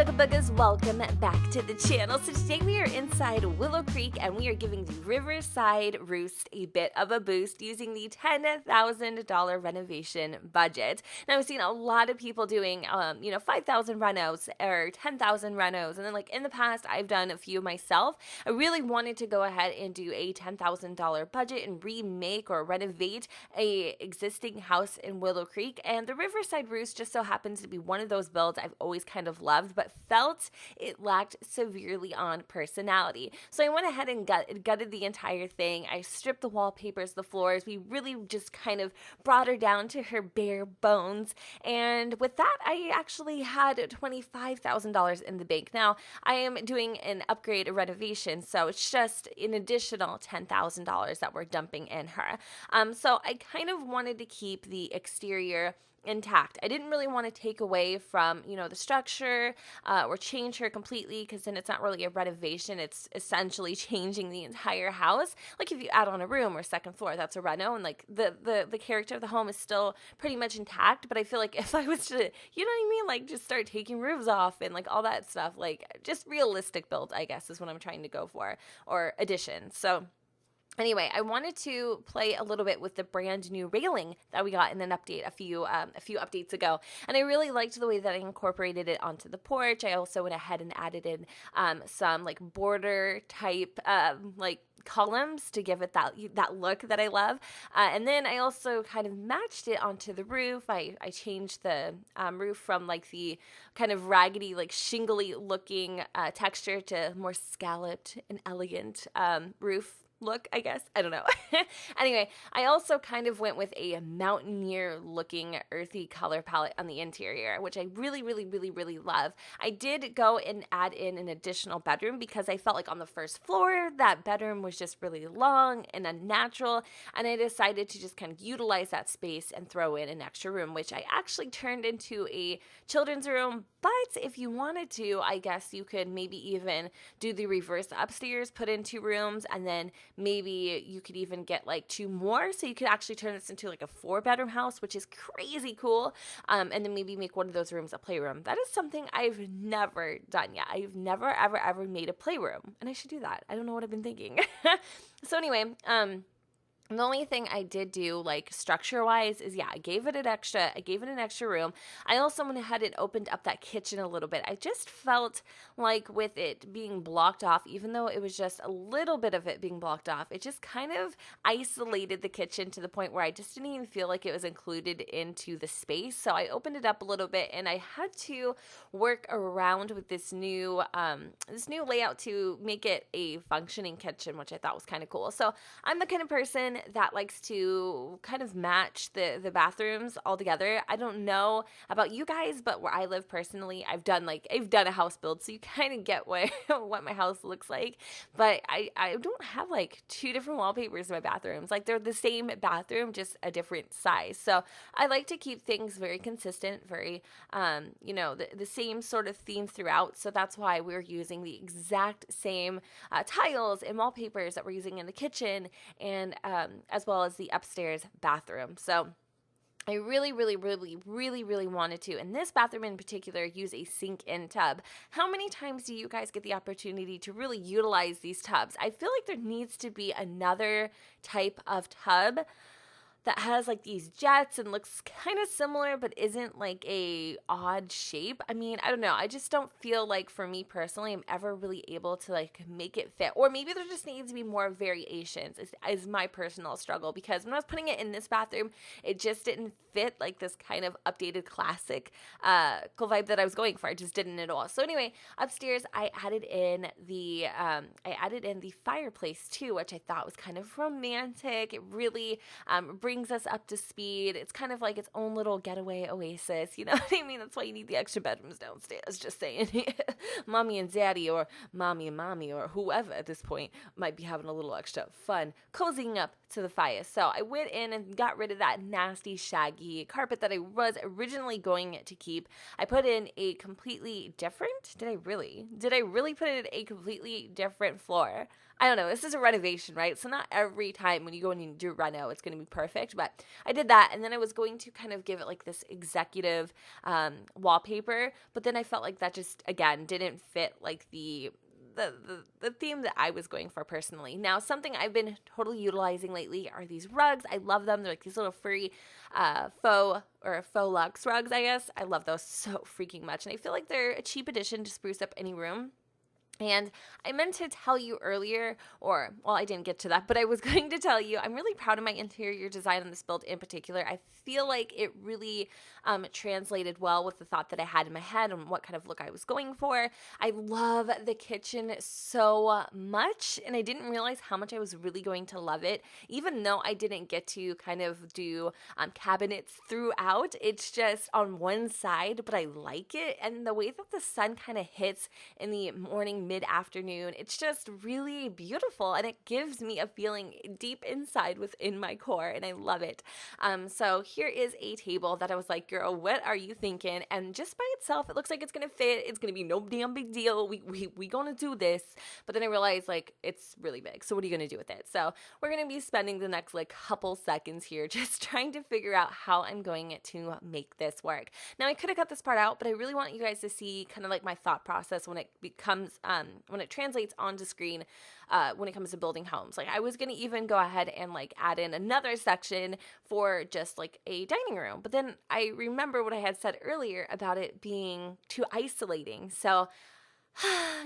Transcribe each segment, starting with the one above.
Sugar Buggers, welcome back to the channel. So today we are inside Willow Creek and we are giving the Riverside Roost a bit of a boost using the $10,000 renovation budget. Now I've seen a lot of people doing, 5,000 renos or 10,000 renos, and then like in the past I've done a few myself. I really wanted to go ahead and do a $10,000 budget and remake or renovate a existing house in Willow Creek, and the Riverside Roost just so happens to be one of those builds I've always kind of loved, but felt it lacked severely on personality. So I went ahead and gutted the entire thing. I stripped the wallpapers, the floors. We really just kind of brought her down to her bare bones. And with that, I actually had $25,000 in the bank. Now, I am doing an upgrade, a renovation, so it's just an additional $10,000 that we're dumping in her. So I kind of wanted to keep the exterior intact. I didn't really want to take away from, the structure or change her completely, because then it's not really a renovation. It's essentially changing the entire house. Like if you add on a room or second floor, that's a reno, and like the character of the home is still pretty much intact. But I feel like if I was to, like just start taking roofs off and like all that stuff, like just realistic build, I guess, is what I'm trying to go for, or addition. So anyway, I wanted to play a little bit with the brand new railing that we got in an update a few updates ago, and I really liked the way that I incorporated it onto the porch. I also went ahead and added in some like border type columns to give it that look that I love, and then I also kind of matched it onto the roof. I changed the roof from like the kind of raggedy, like shingly looking texture to more scalloped and elegant roof look, I guess. I don't know. Anyway, I also kind of went with a mountaineer looking earthy color palette on the interior, which I really, really, really, really love. I did go and add in an additional bedroom because I felt like on the first floor, that bedroom was just really long and unnatural, and I decided to just kind of utilize that space and throw in an extra room, which I actually turned into a children's room. But if you wanted to, I guess you could maybe even do the reverse upstairs, put in 2 rooms, and then maybe you could even get like 2 more, so you could actually turn this into like a 4-bedroom house, which is crazy cool. And then maybe make one of those rooms a playroom. That is something I've never done yet. I've never ever made a playroom, and I should do that. I don't know what I've been thinking. So anyway, the only thing I did do, like structure-wise, is I gave it an extra room. I also went ahead and opened up that kitchen a little bit. I just felt like with it being blocked off, even though it was just a little bit of it being blocked off, it just kind of isolated the kitchen to the point where I just didn't even feel like it was included into the space. So I opened it up a little bit, and I had to work around with this new layout to make it a functioning kitchen, which I thought was kind of cool. So I'm the kind of person that likes to kind of match the bathrooms all together. I don't know about you guys, but where I live personally, I've done a house build, so you kind of get what my house looks like. But I don't have like 2 different wallpapers in my bathrooms. Like they're the same bathroom, just a different size. So I like to keep things very consistent, very the same sort of theme throughout. So that's why we're using the exact same tiles and wallpapers that we're using in the kitchen, and as well as the upstairs bathroom. So I really, really, really, really, really wanted to, in this bathroom in particular, use a sink-in tub. How many times do you guys get the opportunity to really utilize these tubs? I feel like there needs to be another type of tub that has like these jets and looks kind of similar but isn't like a odd shape. I mean, I don't know. I just don't feel like, for me personally, I'm ever really able to like make it fit. Or maybe there just needs to be more variations is my personal struggle, because when I was putting it in this bathroom, it just didn't fit like this kind of updated classic cool vibe that I was going for. It just didn't at all. So anyway, upstairs I added in the fireplace too, which I thought was kind of romantic. It really brings us up to speed. It's kind of like its own little getaway oasis, you know what I mean? That's why you need the extra bedrooms downstairs, just saying. Mommy and daddy, or mommy and mommy, or whoever at this point might be having a little extra fun cozying up to the fire. So I went in and got rid of that nasty shaggy carpet that I was originally going to keep. I put in a completely different, did I really put in a completely different floor? I don't know, this is a renovation, right? So not every time when you go in and do reno, it's going to be perfect. But I did that, and then I was going to kind of give it like this executive wallpaper. But then I felt like that just, again, didn't fit like the theme that I was going for personally. Now, something I've been totally utilizing lately are these rugs. I love them. They're like these little furry faux luxe rugs, I guess. I love those so freaking much. And I feel like they're a cheap addition to spruce up any room. And I meant to tell you earlier, or, well, I didn't get to that, but I was going to tell you, I'm really proud of my interior design on this build in particular. I feel like it really translated well with the thought that I had in my head and what kind of look I was going for. I love the kitchen so much, and I didn't realize how much I was really going to love it, even though I didn't get to kind of do cabinets throughout. It's just on one side, but I like it, and the way that the sun kind of hits in the morning, mid-afternoon, it's just really beautiful, and it gives me a feeling deep inside within my core, and I love it. So here is a table that I was like, girl, what are you thinking? And just by itself, it looks like it's gonna fit. It's gonna be no damn big deal. We gonna do this. But then I realized, like, it's really big, so what are you gonna do with it? So we're gonna be spending the next like couple seconds here just trying to figure out how I'm going to make this work. Now, I could have cut this part out, but I really want you guys to see kind of like my thought process when it becomes when it translates onto screen when it comes to building homes. Like, I was going to even go ahead and like add in another section for just like a dining room. But then I remember what I had said earlier about it being too isolating. So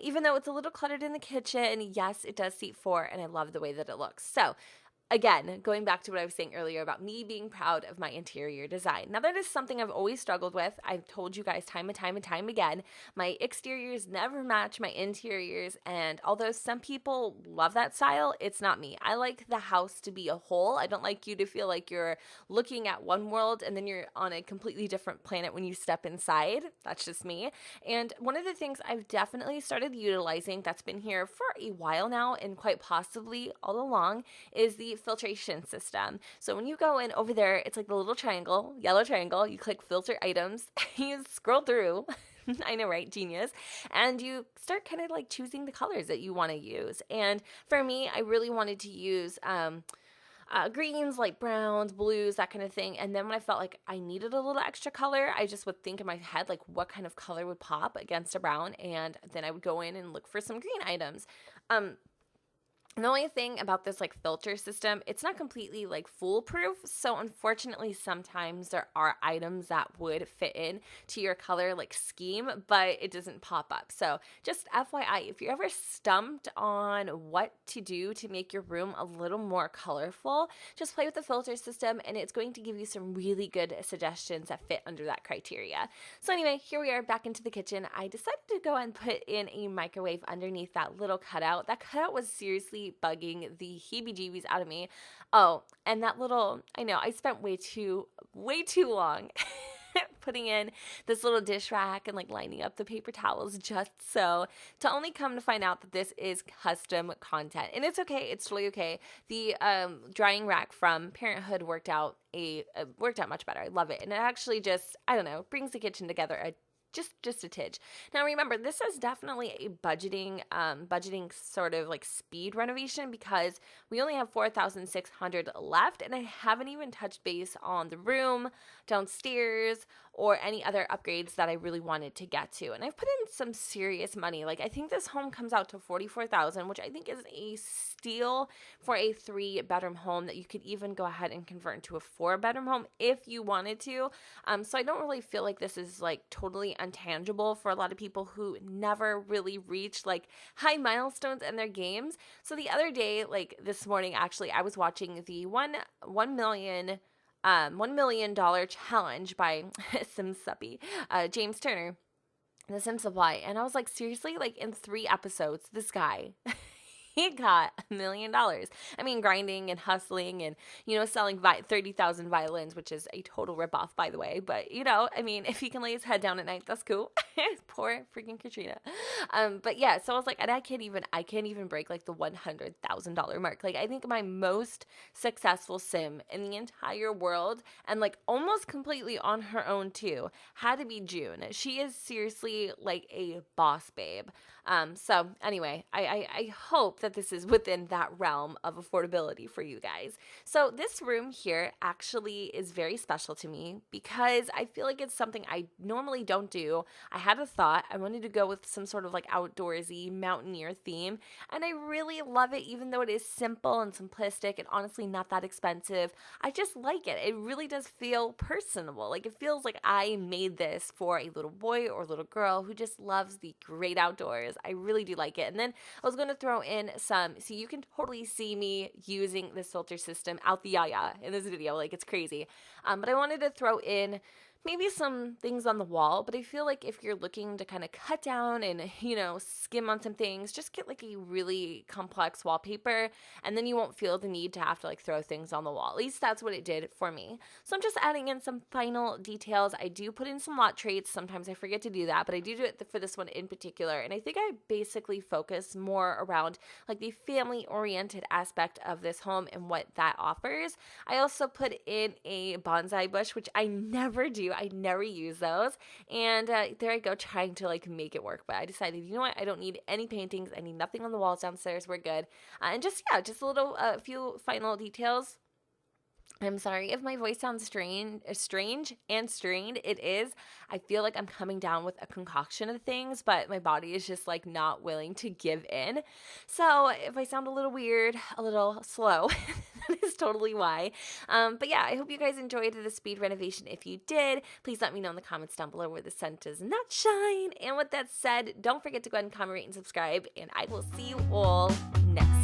even though it's a little cluttered in the kitchen, yes, it does seat four, and I love the way that it looks. So again, going back to what I was saying earlier about me being proud of my interior design. Now, that is something I've always struggled with. I've told you guys time and time again, my exteriors never match my interiors, and although some people love that style, it's not me. I like the house to be a whole. I don't like you to feel like you're looking at one world and then you're on a completely different planet when you step inside. That's just me. And one of the things I've definitely started utilizing that's been here for a while now, and quite possibly all along, is the filtration system. So when you go in over there, it's like the little triangle, yellow triangle, you click filter items, you scroll through, I know, right? Genius. And you start kind of like choosing the colors that you want to use. And for me, I really wanted to use greens, like browns, blues, that kind of thing. And then when I felt like I needed a little extra color, I just would think in my head, like, what kind of color would pop against a brown? And then I would go in and look for some green items. The only thing about this like filter system, it's not completely like foolproof. So unfortunately, sometimes there are items that would fit in to your color like scheme, but it doesn't pop up. So just FYI, if you're ever stumped on what to do to make your room a little more colorful, just play with the filter system, and it's going to give you some really good suggestions that fit under that criteria. So anyway, here we are back into the kitchen. I decided to go and put in a microwave underneath that little cutout. That cutout was seriously bugging the heebie-jeebies out of me. Oh, and that little, I know, I spent way too long putting in this little dish rack and like lining up the paper towels just so, to only come to find out that this is custom content. And it's okay, it's totally okay. The drying rack from Parenthood worked out much better. I love it. And it actually just, I don't know, brings the kitchen together just a tidge. Now remember, this is definitely a budgeting sort of like speed renovation, because we only have $4,600 left, and I haven't even touched base on the room downstairs or any other upgrades that I really wanted to get to. And I've put in some serious money. Like, I think this home comes out to $44,000, which I think is a steal for a 3-bedroom home that you could even go ahead and convert into a 4-bedroom home if you wanted to. So I don't really feel like this is like totally intangible for a lot of people who never really reach like high milestones in their games. So the other day, like this morning, actually, I was watching the $1 million challenge by SimSuppy, James Turner, the Sim Supply, and I was like, seriously, like in 3 episodes, this guy he got $1 million. I mean, grinding and hustling and, selling 30,000 violins, which is a total ripoff, by the way. But, I mean, if he can lay his head down at night, that's cool. Poor freaking Katrina. But yeah, so I was like, and I can't even break like the $100,000 mark. Like, I think my most successful sim in the entire world, and like almost completely on her own too, had to be June. She is seriously like a boss babe. So anyway, I hope that this is within that realm of affordability for you guys. So this room here actually is very special to me because I feel like it's something I normally don't do. I had a thought. I wanted to go with some sort of like outdoorsy mountaineer theme, and I really love it even though it is simple and simplistic and honestly not that expensive. I just like it. It really does feel personable. Like it feels like I made this for a little boy or little girl who just loves the great outdoors. I really do like it. And then I was going to throw in some, so you can totally see me using this filter system out the yaya in this video. Like it's crazy. But I wanted to throw in maybe some things on the wall, but I feel like if you're looking to kind of cut down and, skim on some things, just get like a really complex wallpaper, and then you won't feel the need to have to like throw things on the wall. At least that's what it did for me. So I'm just adding in some final details. I do put in some lot traits. Sometimes I forget to do that, but I do it for this one in particular. And I think I basically focus more around like the family-oriented aspect of this home and what that offers. I also put in a bonsai bush, which I never do. I never use those. And there I go, trying to like make it work. But I decided, you know what? I don't need any paintings. I need nothing on the walls downstairs. We're good. And just a little, few final details. I'm sorry if my voice sounds strange and strained. It is. I feel like I'm coming down with a concoction of things, but my body is just like not willing to give in. So if I sound a little weird, a little slow, that is totally why. But yeah, I hope you guys enjoyed the speed renovation. If you did, please let me know in the comments down below where the sun does not shine. And with that said, don't forget to go ahead and comment, rate, and subscribe, and I will see you all next time.